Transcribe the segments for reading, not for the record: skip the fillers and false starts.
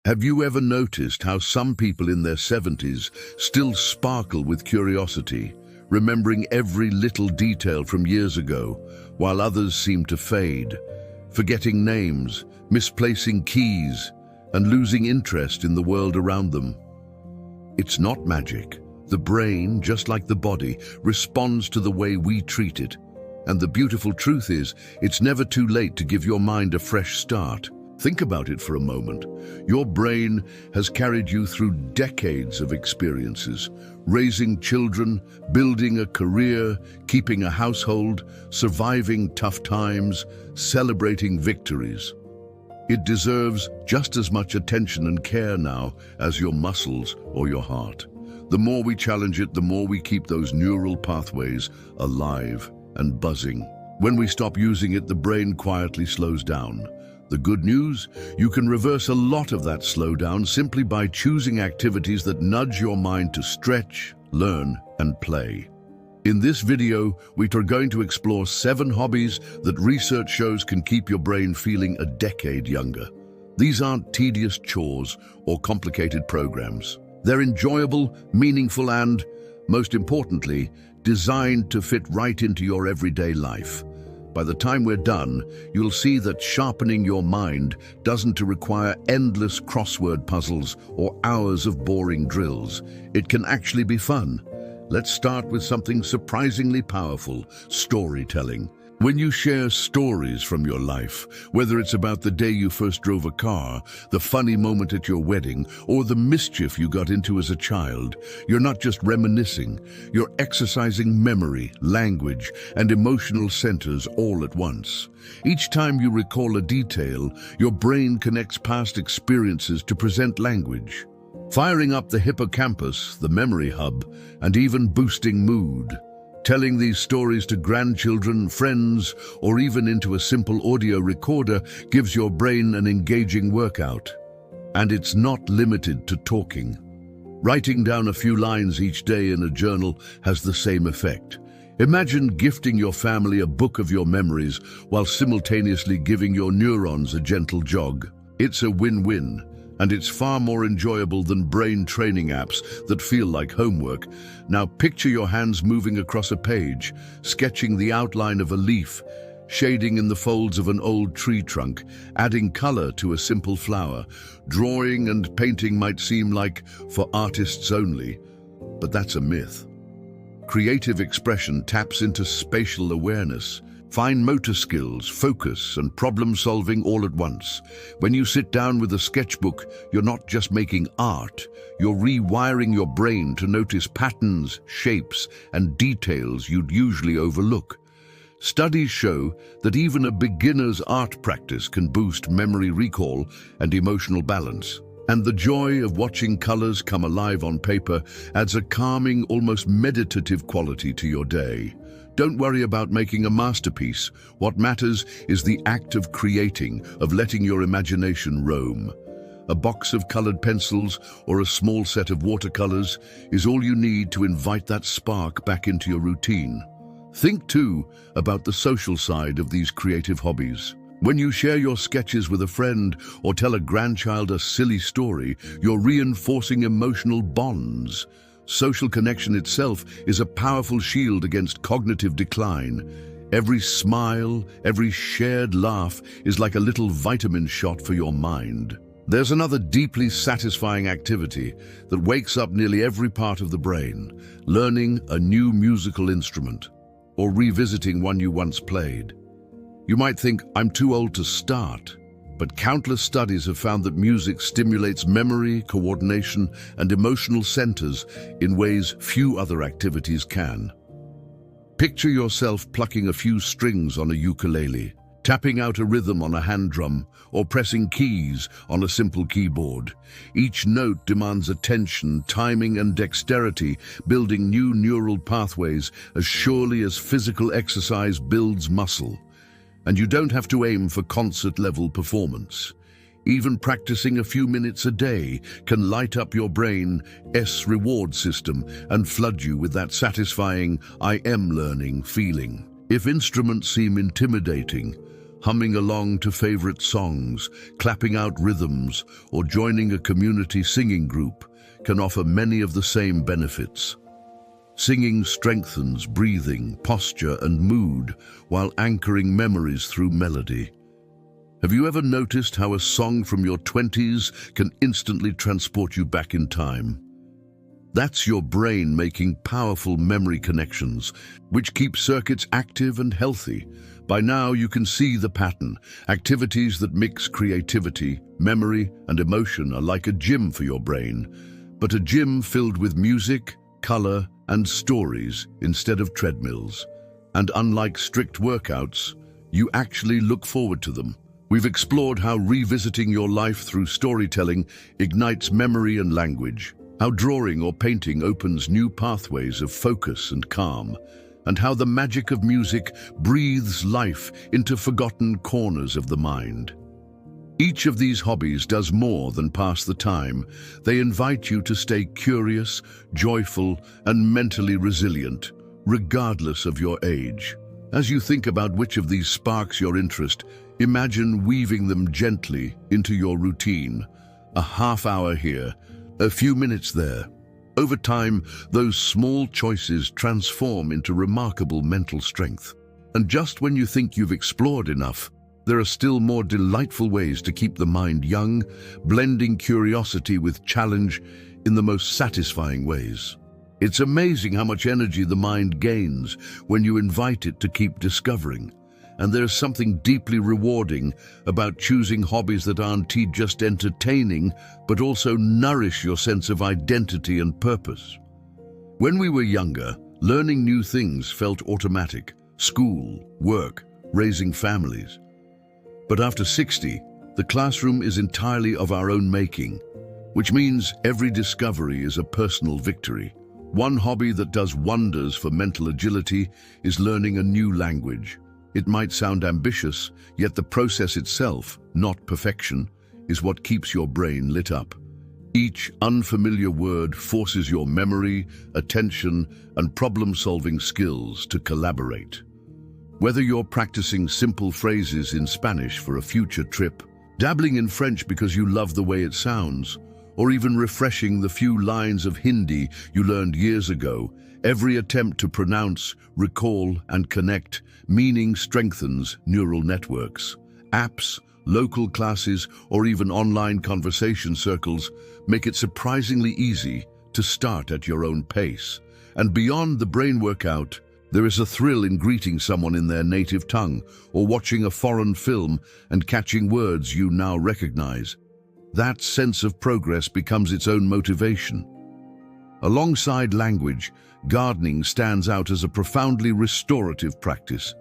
Have you ever noticed how some people in their 70s still sparkle with curiosity, remembering every little detail from years ago, while others seem to fade, forgetting names, misplacing keys, and losing interest in the world around them? It's not magic. The brain, just like the body, responds to the way we treat it. And the beautiful truth is, it's never too late to give your mind a fresh start. Think about it for a moment. Your brain has carried you through decades of experiences, raising children, building a career, keeping a household, surviving tough times, celebrating victories. It deserves just as much attention and care now as your muscles or your heart. The more we challenge it, the more we keep those neural pathways alive and buzzing. When we stop using it, the brain quietly slows down. The good news? You can reverse a lot of that slowdown simply by choosing activities that nudge your mind to stretch, learn, and play. In this video, we are going to explore 7 hobbies that research shows can keep your brain feeling a decade younger. These aren't tedious chores or complicated programs. They're enjoyable, meaningful, and, most importantly, designed to fit right into your everyday life. By the time we're done, you'll see that sharpening your mind doesn't require endless crossword puzzles or hours of boring drills. It can actually be fun. Let's start with something surprisingly powerful: storytelling. When you share stories from your life, whether it's about the day you first drove a car, the funny moment at your wedding, or the mischief you got into as a child, you're not just reminiscing, you're exercising memory, language, and emotional centers all at once. Each time you recall a detail, your brain connects past experiences to present language, firing up the hippocampus, the memory hub, and even boosting mood. Telling these stories to grandchildren, friends, or even into a simple audio recorder gives your brain an engaging workout. And it's not limited to talking. Writing down a few lines each day in a journal has the same effect. Imagine gifting your family a book of your memories while simultaneously giving your neurons a gentle jog. It's a win-win. And it's far more enjoyable than brain training apps that feel like homework. Now picture your hands moving across a page, sketching the outline of a leaf, shading in the folds of an old tree trunk, adding color to a simple flower. Drawing and painting might seem like for artists only, but that's a myth. Creative expression taps into spatial awareness, fine motor skills, focus, and problem-solving all at once. When you sit down with a sketchbook, you're not just making art, you're rewiring your brain to notice patterns, shapes, and details you'd usually overlook. Studies show that even a beginner's art practice can boost memory recall and emotional balance. And the joy of watching colors come alive on paper adds a calming, almost meditative quality to your day. Don't worry about making a masterpiece. What matters is the act of creating, of letting your imagination roam. A box of colored pencils or a small set of watercolors is all you need to invite that spark back into your routine. Think too about the social side of these creative hobbies. When you share your sketches with a friend or tell a grandchild a silly story, you're reinforcing emotional bonds. Social connection itself is a powerful shield against cognitive decline. Every smile, every shared laugh is like a little vitamin shot for your mind. There's another deeply satisfying activity that wakes up nearly every part of the brain: learning a new musical instrument or revisiting one you once played. You might think, I'm too old to start. But countless studies have found that music stimulates memory, coordination, and emotional centers in ways few other activities can. Picture yourself plucking a few strings on a ukulele, tapping out a rhythm on a hand drum, or pressing keys on a simple keyboard. Each note demands attention, timing, and dexterity, building new neural pathways as surely as physical exercise builds muscle. And you don't have to aim for concert-level performance. Even practicing a few minutes a day can light up your brain's reward system and flood you with that satisfying "I am learning" feeling. If instruments seem intimidating, humming along to favorite songs, clapping out rhythms, or joining a community singing group can offer many of the same benefits. Singing strengthens breathing, posture, and mood while anchoring memories through melody. Have you ever noticed how a song from your 20s can instantly transport you back in time? That's your brain making powerful memory connections, which keep circuits active and healthy. By now, you can see the pattern. Activities that mix creativity, memory, and emotion are like a gym for your brain, but a gym filled with music, color, and stories instead of treadmills. And unlike strict workouts, you actually look forward to them. We've explored how revisiting your life through storytelling ignites memory and language, how drawing or painting opens new pathways of focus and calm, and how the magic of music breathes life into forgotten corners of the mind. Each of these hobbies does more than pass the time. They invite you to stay curious, joyful, and mentally resilient, regardless of your age. As you think about which of these sparks your interest, imagine weaving them gently into your routine. A half hour here, a few minutes there. Over time, those small choices transform into remarkable mental strength. And just when you think you've explored enough, there are still more delightful ways to keep the mind young, blending curiosity with challenge in the most satisfying ways. It's amazing how much energy the mind gains when you invite it to keep discovering. And there's something deeply rewarding about choosing hobbies that aren't just entertaining, but also nourish your sense of identity and purpose. When we were younger, learning new things felt automatic: school, work, raising families. But after 60, the classroom is entirely of our own making, which means every discovery is a personal victory. One hobby that does wonders for mental agility is learning a new language. It might sound ambitious, yet the process itself, not perfection, is what keeps your brain lit up. Each unfamiliar word forces your memory, attention, and problem-solving skills to collaborate. Whether you're practicing simple phrases in Spanish for a future trip, dabbling in French because you love the way it sounds, or even refreshing the few lines of Hindi you learned years ago, every attempt to pronounce, recall, and connect meaning strengthens neural networks. Apps, local classes, or even online conversation circles make it surprisingly easy to start at your own pace. And beyond the brain workout, there is a thrill in greeting someone in their native tongue or watching a foreign film and catching words you now recognize. That sense of progress becomes its own motivation. Alongside language, gardening stands out as a profoundly restorative practice.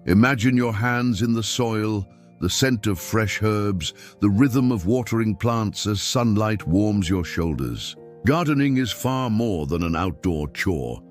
Imagine your hands in the soil, the scent of fresh herbs, the rhythm of watering plants as sunlight warms your shoulders. Gardening is far more than an outdoor chore.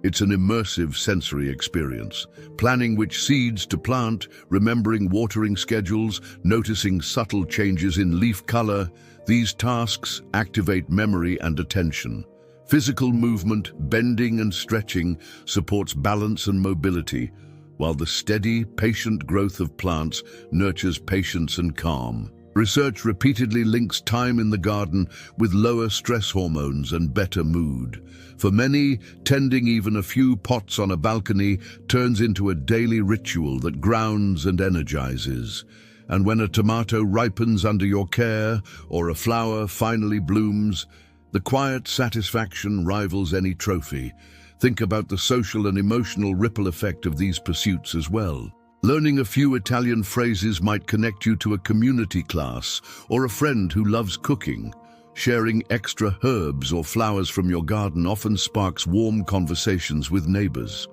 It's an immersive sensory experience, planning which seeds to plant, remembering watering schedules, noticing subtle changes in leaf color. These tasks activate memory and attention. Physical movement, bending and stretching, supports balance and mobility, while the steady, patient growth of plants nurtures patience and calm. Research repeatedly links time in the garden with lower stress hormones and better mood. For many, tending even a few pots on a balcony turns into a daily ritual that grounds and energizes. And when a tomato ripens under your care or a flower finally blooms, the quiet satisfaction rivals any trophy. Think about the social and emotional ripple effect of these pursuits as well. Learning a few Italian phrases might connect you to a community class or a friend who loves cooking. Sharing extra herbs or flowers from your garden often sparks warm conversations with neighbors.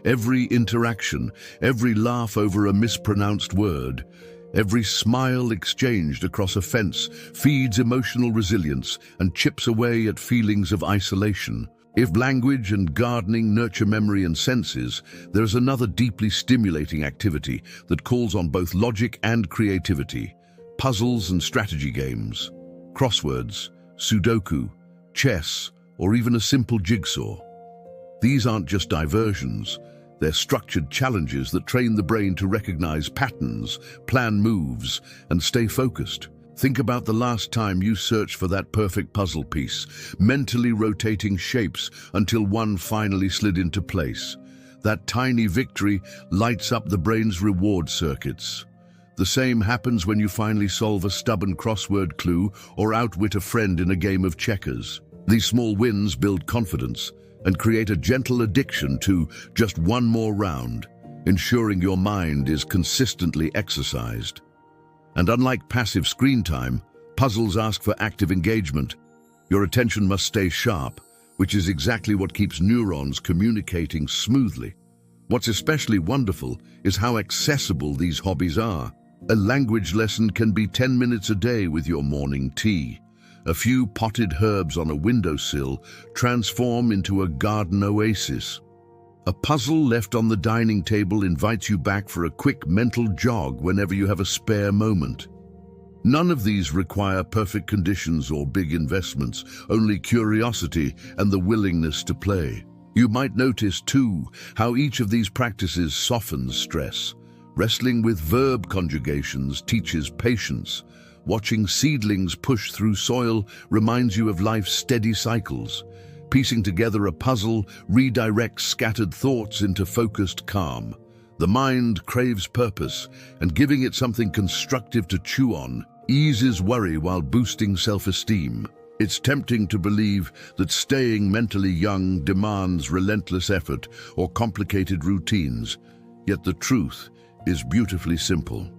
Every interaction, every laugh over a mispronounced word, every smile exchanged across a fence feeds emotional resilience and chips away at feelings of isolation. If language and gardening nurture memory and senses, there's another deeply stimulating activity that calls on both logic and creativity: puzzles and strategy games, crosswords, Sudoku, chess, or even a simple jigsaw. These aren't just diversions, They're structured challenges that train the brain to recognize patterns, plan moves, and stay focused. Think about the last time you searched for that perfect puzzle piece, mentally rotating shapes until one finally slid into place. That tiny victory lights up the brain's reward circuits. The same happens when you finally solve a stubborn crossword clue or outwit a friend in a game of checkers. These small wins build confidence and create a gentle addiction to just one more round, ensuring your mind is consistently exercised. And unlike passive screen time, puzzles ask for active engagement. Your attention must stay sharp, which is exactly what keeps neurons communicating smoothly. What's especially wonderful is how accessible these hobbies are. A language lesson can be 10 minutes a day with your morning tea. A few potted herbs on a windowsill transform into a garden oasis. A puzzle left on the dining table invites you back for a quick mental jog whenever you have a spare moment. None of these require perfect conditions or big investments, only curiosity and the willingness to play. You might notice, too, how each of these practices softens stress. Wrestling with verb conjugations teaches patience. Watching seedlings push through soil reminds you of life's steady cycles. Piecing together a puzzle redirects scattered thoughts into focused calm. The mind craves purpose, and giving it something constructive to chew on eases worry while boosting self-esteem. It's tempting to believe that staying mentally young demands relentless effort or complicated routines, yet the truth is beautifully simple.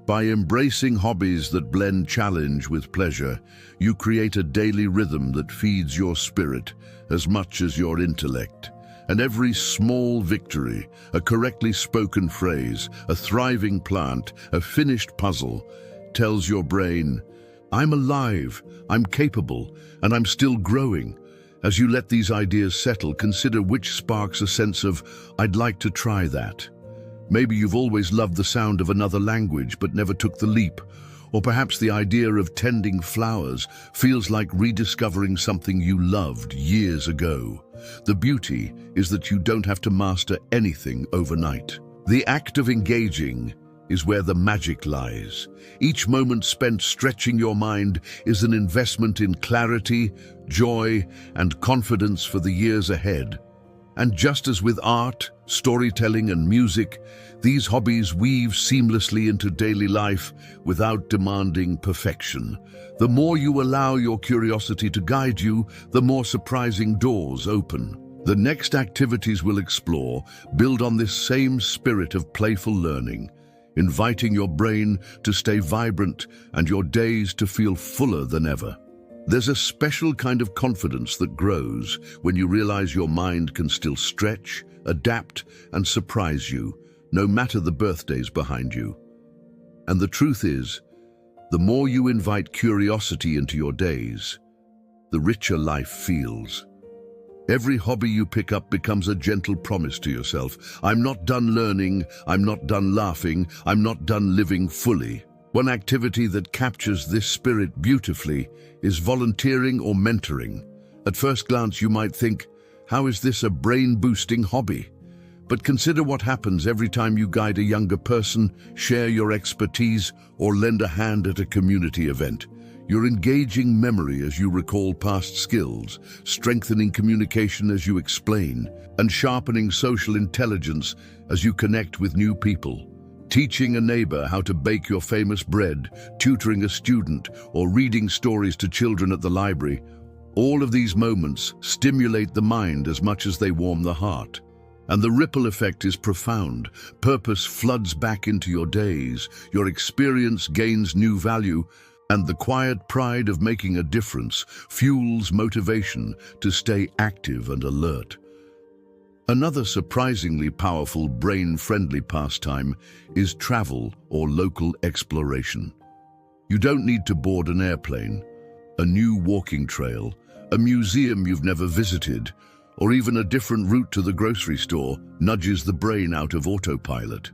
By embracing hobbies that blend challenge with pleasure, you create a daily rhythm that feeds your spirit as much as your intellect. And every small victory, a correctly spoken phrase, a thriving plant, a finished puzzle, tells your brain, "I'm alive, I'm capable, and I'm still growing." As you let these ideas settle, consider which sparks a sense of, "I'd like to try that." Maybe you've always loved the sound of another language but never took the leap. Or perhaps the idea of tending flowers feels like rediscovering something you loved years ago. The beauty is that you don't have to master anything overnight. The act of engaging is where the magic lies. Each moment spent stretching your mind is an investment in clarity, joy, and confidence for the years ahead. And just as with art, storytelling, and music, these hobbies weave seamlessly into daily life without demanding perfection. The more you allow your curiosity to guide you, the more surprising doors open. The next activities we'll explore build on this same spirit of playful learning, inviting your brain to stay vibrant and your days to feel fuller than ever. There's a special kind of confidence that grows when you realize your mind can still stretch, adapt, and surprise you, no matter the birthdays behind you. And the truth is, the more you invite curiosity into your days, the richer life feels. Every hobby you pick up becomes a gentle promise to yourself. I'm not done learning, I'm not done laughing, I'm not done living fully. One activity that captures this spirit beautifully is volunteering or mentoring. At first glance, you might think, how is this a brain-boosting hobby? But consider what happens every time you guide a younger person, share your expertise, or lend a hand at a community event. You're engaging memory as you recall past skills, strengthening communication as you explain, and sharpening social intelligence as you connect with new people. Teaching a neighbor how to bake your famous bread, tutoring a student, or reading stories to children at the library, all of these moments stimulate the mind as much as they warm the heart. And the ripple effect is profound. Purpose floods back into your days, your experience gains new value, and the quiet pride of making a difference fuels motivation to stay active and alert. Another surprisingly powerful brain-friendly pastime is travel or local exploration. You don't need to board an airplane, a new walking trail, a museum you've never visited, or even a different route to the grocery store nudges the brain out of autopilot.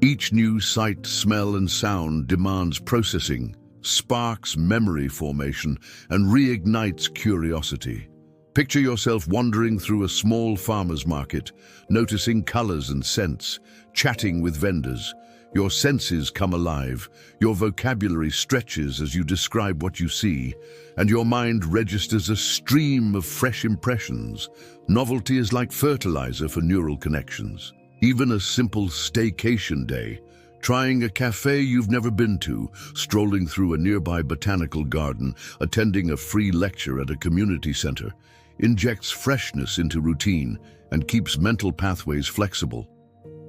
Each new sight, smell, and sound demands processing, sparks memory formation, and reignites curiosity. Picture yourself wandering through a small farmer's market, noticing colors and scents, chatting with vendors. Your senses come alive, your vocabulary stretches as you describe what you see, and your mind registers a stream of fresh impressions. Novelty is like fertilizer for neural connections. Even a simple staycation day, trying a cafe you've never been to, strolling through a nearby botanical garden, attending a free lecture at a community center, injects freshness into routine and keeps mental pathways flexible.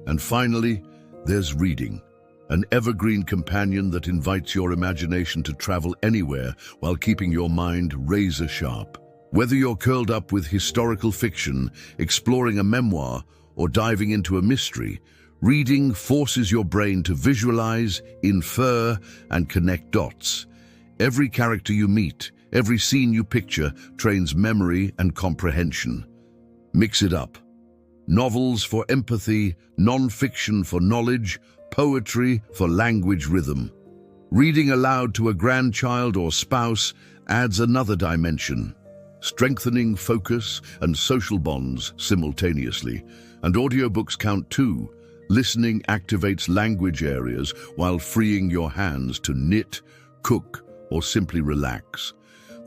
And finally, there's reading, an evergreen companion that invites your imagination to travel anywhere while keeping your mind razor sharp. Whether you're curled up with historical fiction, exploring a memoir, or diving into a mystery, reading forces your brain to visualize, infer, and connect dots. Every character you meet, every scene you picture, trains memory and comprehension. Mix it up. Novels for empathy, non-fiction for knowledge, poetry for language rhythm. Reading aloud to a grandchild or spouse adds another dimension, strengthening focus and social bonds simultaneously. And audiobooks count too. Listening activates language areas while freeing your hands to knit, cook, or simply relax.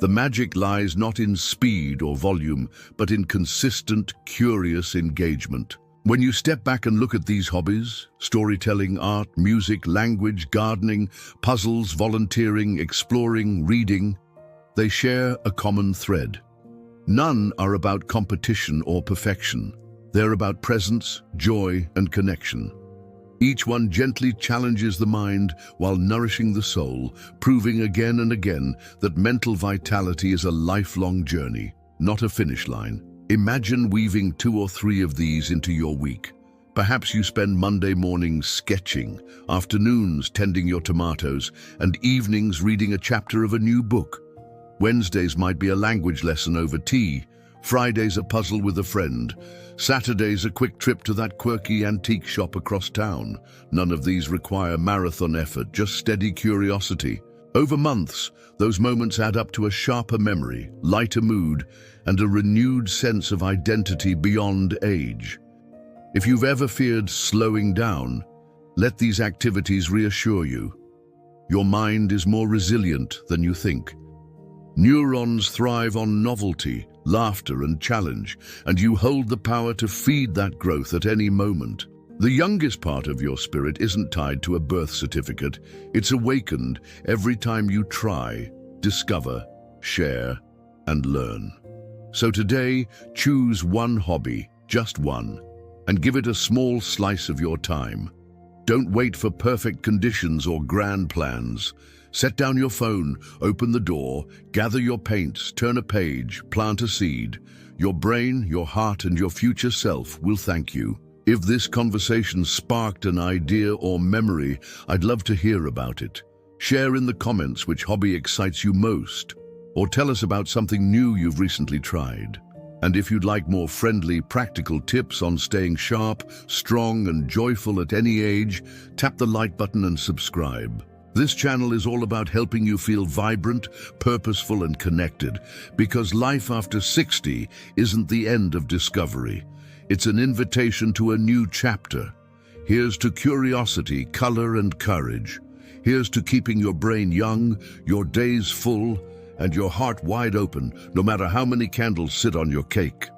The magic lies not in speed or volume, but in consistent, curious engagement. When you step back and look at these hobbies, storytelling, art, music, language, gardening, puzzles, volunteering, exploring, reading, they share a common thread. None are about competition or perfection. They're about presence, joy, and connection. Each one gently challenges the mind while nourishing the soul, proving again and again that mental vitality is a lifelong journey, not a finish line. Imagine weaving 2 or 3 of these into your week. Perhaps you spend Monday mornings sketching, afternoons tending your tomatoes, and evenings reading a chapter of a new book. Wednesdays might be a language lesson over tea, Fridays a puzzle with a friend, Saturdays a quick trip to that quirky antique shop across town. None of these require marathon effort, just steady curiosity. Over months, those moments add up to a sharper memory, lighter mood, and a renewed sense of identity beyond age. If you've ever feared slowing down, let these activities reassure you. Your mind is more resilient than you think. Neurons thrive on novelty, laughter, and challenge, and you hold the power to feed that growth at any moment. The youngest part of your spirit isn't tied to a birth certificate. It's awakened every time you try, discover, share, and learn. So today, choose one hobby, just one, and give it a small slice of your time. Don't wait for perfect conditions or grand plans. Set down your phone, open the door, gather your paints, turn a page, plant a seed. Your brain, your heart, and your future self will thank you. If this conversation sparked an idea or memory, I'd love to hear about it. Share in the comments which hobby excites you most, or tell us about something new you've recently tried. And if you'd like more friendly, practical tips on staying sharp, strong, and joyful at any age, tap the like button and subscribe. This channel is all about helping you feel vibrant, purposeful, and connected, because life after 60 isn't the end of discovery. It's an invitation to a new chapter. Here's to curiosity, color, and courage. Here's to keeping your brain young, your days full, and your heart wide open, no matter how many candles sit on your cake.